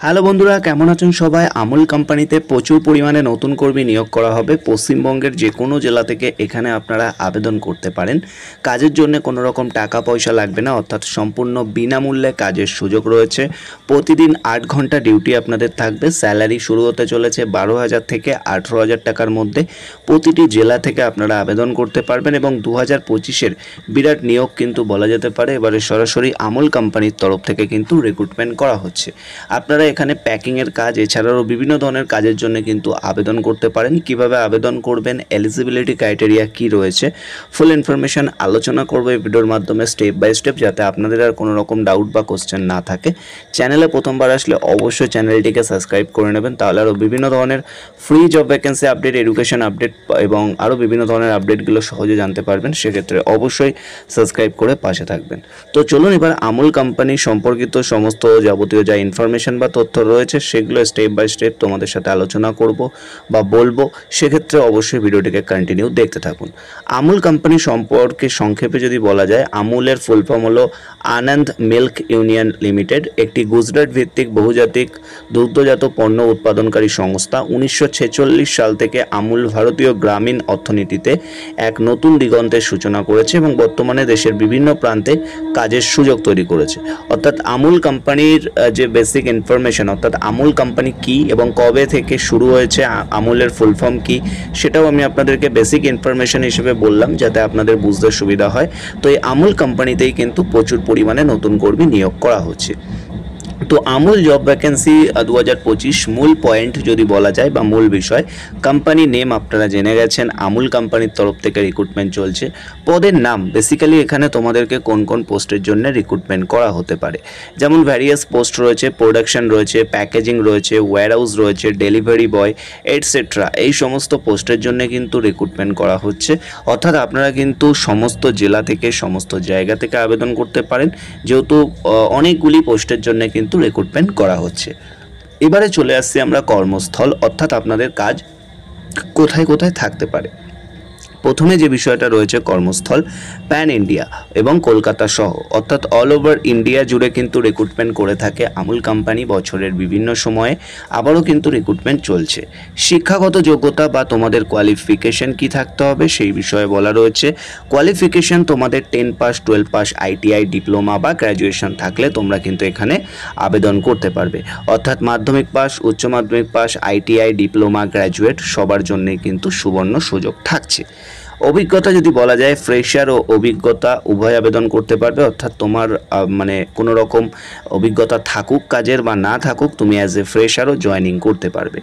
Hello বন্ধুরা, কেমন আছেন সবাই? আমুল কোম্পানিতে প্রচুর পরিমাণে নতুন কর্মী নিয়োগ করা হবে পশ্চিমবঙ্গের যে কোনো জেলা থেকে। এখানে আপনারা আবেদন করতে পারেন। কাজের জন্য কোনো রকম টাকা পয়সা লাগবে না, অর্থাৎ সম্পূর্ণ বিনামূল্যে কাজের সুযোগ রয়েছে। প্রতিদিন 8 ঘন্টা ডিউটি আপনাদের থাকবে। স্যালারি শুরু হতে চলেছে 12,000 থেকে 18,000 টাকার মধ্যে। প্রতিটি জেলা থেকে আপনারা আবেদন করতে পারবেন এবং 2025-এর বিরাট নিয়োগ কিন্তু বলা যেতে পারে। এবারে সরাসরি আমুল কোম্পানির তরফ থেকে কিন্তু রিক্রুটমেন্ট করা হচ্ছে। আপনারা এখানে প্যাকিংয়ের কাজ এছাড়াও বিভিন্ন ধরনের কাজের জন্য কিন্তু আবেদন করতে পারেন। কিভাবে আবেদন করবেন, এলিজিবিলিটি ক্রাইটেরিয়া কি রয়েছে, ফুল ইনফরমেশন আলোচনা করব এই ভিডিওর মাধ্যমে স্টেপ বাই স্টেপ, যাতে আপনাদের আর কোনো রকম ডাউট বা কোশ্চেন না থাকে। চ্যানেলে প্রথমবার আসলে অবশ্যই চ্যানেলটিকে সাবস্ক্রাইব করে নেবেন, তাহলে আরও বিভিন্ন ধরনের free job vacancy update, education update এবং আরও বিভিন্ন ধরনের আপডেটগুলো সহজে জানতে পারবেন। সেক্ষেত্রে অবশ্যই সাবস্ক্রাইব করে পাশে থাকবেন। তো চলুন এবার আমুল কোম্পানি সম্পর্কিত সমস্ত যাবতীয় যা ইনফরমেশন বা তথ্য রয়েছে সেগুলো স্টেপ বাই স্টেপ তোমাদের সাথে আলোচনা করব বা বলবো। সেক্ষেত্রে অবশ্যই ভিডিওটিকে কন্টিনিউ দেখতে থাকুন। আমুল কোম্পানি সম্পর্কে সংক্ষেপে যদি বলা যায়, আমুলের ফুল ফর্ম হলো আনন্দ মিল্ক ইউনিয়ন লিমিটেড, একটি গুজরাট ভিত্তিক বহুজাতিক দুগ্ধজাত পণ্য উৎপাদনকারী সংস্থা। 1946 সাল থেকে আমুল ভারতীয় গ্রামীণ অর্থনীতিতে এক নতুন দিগন্তের সূচনা করেছে এবং বর্তমানে দেশের বিভিন্ন প্রান্তে কাজের সুযোগ তৈরি করেছে। অর্থাৎ আমুল কোম্পানির যে বেসিক ইনফরমেশন, অর্থাৎ আমুল কোম্পানি কি এবং কবে থেকে শুরু হয়েছে, আমুলের ফুল ফর্ম কি, সেটাও আমি আপনাদেরকে বেসিক ইনফরমেশন হিসেবে বললাম যাতে আপনাদের বুঝতে সুবিধা হয়। তো এই আমুল কোম্পানিতেই কিন্তু প্রচুর পরিমাণে নতুন কর্মী নিয়োগ করা হচ্ছে। তো আমুল জব ভ্যাকেন্সি 2025 মূল পয়েন্ট যদি বলা যায় বা মূল বিষয়, কোম্পানি নেম আপনারা জেনে গেছেন, আমুল কোম্পানির তরফ থেকে রিক্রুটমেন্ট চলছে। পদের নাম বেসিক্যালি এখানে তোমাদেরকে কোন কোন পোস্টের জন্য রিক্রুটমেন্ট করা হতে পারে, যেমন ভ্যারিয়াস পোস্ট রয়েছে, প্রোডাকশন রয়েছে, প্যাকেজিং রয়েছে, ওয়্যারহাউস রয়েছে, ডেলিভারি বয় এটসেট্রা। এই সমস্ত পোস্টের জন্য কিন্তু রিক্রুটমেন্ট করা হচ্ছে। অর্থাৎ আপনারা কিন্তু সমস্ত জেলা থেকে সমস্ত জায়গা থেকে আবেদন করতে পারেন, যেহেতু অনেকগুলি পোস্টের জন্য কিন্তু রিক্রুটমেন্ট করা হচ্ছে। এবারে চলে আসছি আমরা কর্মস্থল, অর্থাৎ আপনাদের কাজ কোথায় কোথায় থাকতে পারে। প্রথমে যে বিষয়টা রয়েছে কর্মস্থল, প্যান ইন্ডিয়া এবং কলকাতা সহ অর্থাৎ অল ওভার ইন্ডিয়া জুড়ে কিন্তু রিক্রুটমেন্ট করে থাকে আমুল কোম্পানি বছরের বিভিন্ন সময়ে। আবারও কিন্তু রিক্রুটমেন্ট চলছে। শিক্ষাগত যোগ্যতা বা তোমাদের কোয়ালিফিকেশন কি থাকতে হবে সেই বিষয়ে বলা রয়েছে। কোয়ালিফিকেশন তোমাদের 10 পাস, 12 পাস, আইটিআই, ডিপ্লোমা বা গ্র্যাজুয়েশন থাকলে তোমরা কিন্তু এখানে আবেদন করতে পারবে। অর্থাৎ মাধ্যমিক পাস, উচ্চ মাধ্যমিক পাস, আইটিআই, ডিপ্লোমা, গ্র্যাজুয়েট সবার জন্যই কিন্তু সুবর্ণ সুযোগ থাকছে। অভিজ্ঞতা যদি বলা যায়, ফ্রেশার ও অভিজ্ঞতা উভয় আবেদন করতে পারবে। অর্থাৎ তোমার মানে কোনো রকম অভিজ্ঞতা থাকুক কাজের বা না থাকুক, তুমি অ্যাজ এ ফ্রেশারও জয়েনিং করতে পারবে।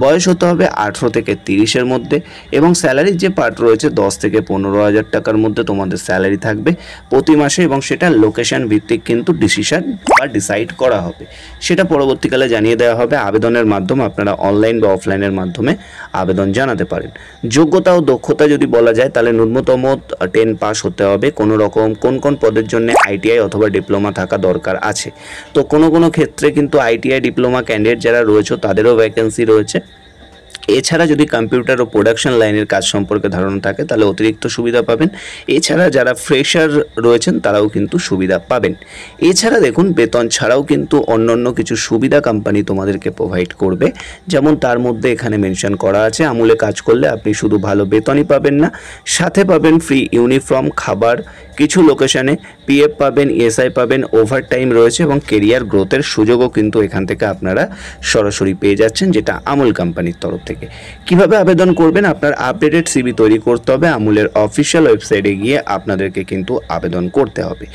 বয়স হতে হবে 18 থেকে 30-এর মধ্যে এবং স্যালারির যে পার্ট রয়েছে 10 থেকে 15,000 টাকার মধ্যে তোমাদের স্যালারি থাকবে প্রতি মাসে, এবং সেটা লোকেশন ভিত্তিক কিন্তু ডিসাইড করা হবে। সেটা পরবর্তীকালে জানিয়ে দেওয়া হবে। আবেদনের মাধ্যমে আপনারা অনলাইন বা অফলাইনের মাধ্যমে আবেদন জানাতে পারেন। যোগ্যতা ও দক্ষতা যদি বলা যায়, তাহলে ন্যূনতম 10 পাস হতে হবে। কোনো রকম কোন পদের জন্য আইটিআই অথবা ডিপ্লোমা থাকা দরকার আছে। তো কোনো ক্ষেত্রে কিন্তু আইটিআই ডিপ্লোমা ক্যান্ডিডেট যারা রয়েছে তাদেরও ভ্যাকেন্সি রয়েছে। এছাড়া যদি কম্পিউটার ও প্রোডাকশন লাইনের কাজ সম্পর্কে ধারণা থাকে তাহলে অতিরিক্ত সুবিধা পাবেন। এছাড়া যারা ফ্রেশার রয়েছেন তারাও কিন্তু সুবিধা পাবেন। এছাড়া দেখুন, বেতন ছাড়াও কিন্তু অন্যান্য কিছু সুবিধা কোম্পানি তোমাদেরকে প্রোভাইড করবে, যেমন তার মধ্যে এখানে মেনশন করা আছে। আমুলে কাজ করলে আপনি শুধু ভালো বেতনই পাবেন না, সাথে পাবেন ফ্রি ইউনিফর্ম, খাবার, কিছু লোকেশনে পিএফ পাবেন, ইএসআই পাবেন, ওভারটাইম রয়েছে এবং কেরিয়ার গ্রোথের সুযোগও কিন্তু এখান থেকে আপনারা সরাসরি পেয়ে যাচ্ছেন, যেটা আমুল কোম্পানির তরফ থেকে। কিভাবে আবেদন করবেন, আপনার আপডেটেড সিভি তৈরি করতে হবে। আমুলের অফিসিয়াল ওয়েবসাইটে গিয়ে আপনাদেরকে কিন্তু আবেদন করতে হবে।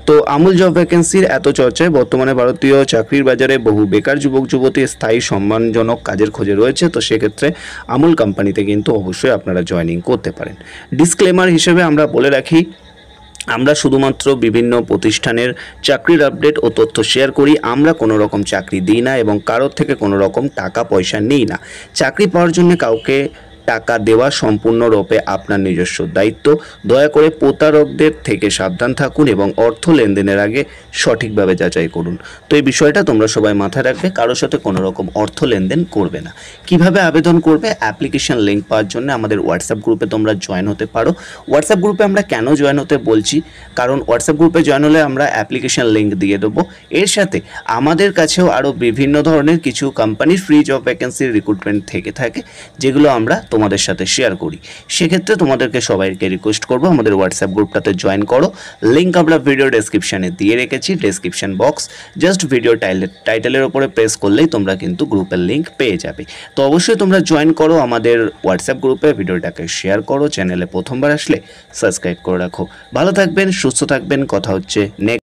তো আমুল জব ভ্যাকেন্সির এত চর্চায় বর্তমানে ভারতীয় চাকরির বাজারে বহু বেকার যুবক যুবতী স্থায়ী সম্মানজনক কাজের খোঁজে রয়েছে। তো সেক্ষেত্রে আমুল কোম্পানিতে কিন্তু অবশ্যই আপনারা জয়েনিং করতে পারেন। ডিসক্লেমার হিসেবে আমরা বলে রাখি, আমরা শুধুমাত্র বিভিন্ন প্রতিষ্ঠানের চাকরির আপডেট ও তথ্য শেয়ার করি। আমরা কোনো রকম চাকরি দিই না এবং কারোর থেকে কোনো রকম টাকা পয়সা নিই না। চাকরি পাওয়ার জন্য কাউকে টাকা দেওয়া সম্পূর্ণরূপে আপনার নিজস্ব দায়িত্ব। দয়া করে প্রতারকদের থেকে সাবধান থাকুন এবং অর্থ লেনদেনের আগে সঠিকভাবে যাচাই করুন। তো এই বিষয়টা তোমরা সবাই মাথায় রাখবে, কারোর সাথে কোনো রকম অর্থ লেনদেন করবে না। কিভাবে আবেদন করবে? অ্যাপ্লিকেশন লিঙ্ক পাওয়ার জন্য আমাদের হোয়াটসঅ্যাপ গ্রুপে তোমরা জয়েন হতে পারো। হোয়াটসঅ্যাপ গ্রুপে আমরা কেন জয়েন হতে বলছি? কারণ হোয়াটসঅ্যাপ গ্রুপে জয়েন হলে আমরা অ্যাপ্লিকেশন লিঙ্ক দিয়ে দেবো। এর সাথে আমাদের কাছেও আরও বিভিন্ন ধরনের কিছু কোম্পানির ফ্রি জব ভ্যাকেন্সির রিক্রুটমেন্ট থেকে থাকে, যেগুলো আমরা তোমাদের সাথে শেয়ার করি। সেক্ষেত্রে তোমাদেরকে সবাইকে রিকোয়েস্ট করবো আমাদের হোয়াটসঅ্যাপ গ্রুপটাতে জয়েন করো। লিঙ্ক আমরা ভিডিও ডেসক্রিপশানে দিয়ে রেখেছি, ডেসক্রিপশন বক্স। জাস্ট ভিডিও টাইটেলের ওপরে প্রেস করলেই তোমরা কিন্তু গ্রুপের লিঙ্ক পেয়ে যাবে। তো অবশ্যই তোমরা জয়েন করো আমাদের হোয়াটসঅ্যাপ গ্রুপে, ভিডিওটাকে শেয়ার করো, চ্যানেলে প্রথমবার আসলে সাবস্ক্রাইব করে রাখো। ভালো থাকবেন, সুস্থ থাকবেন, কথা হচ্ছে নেক্সট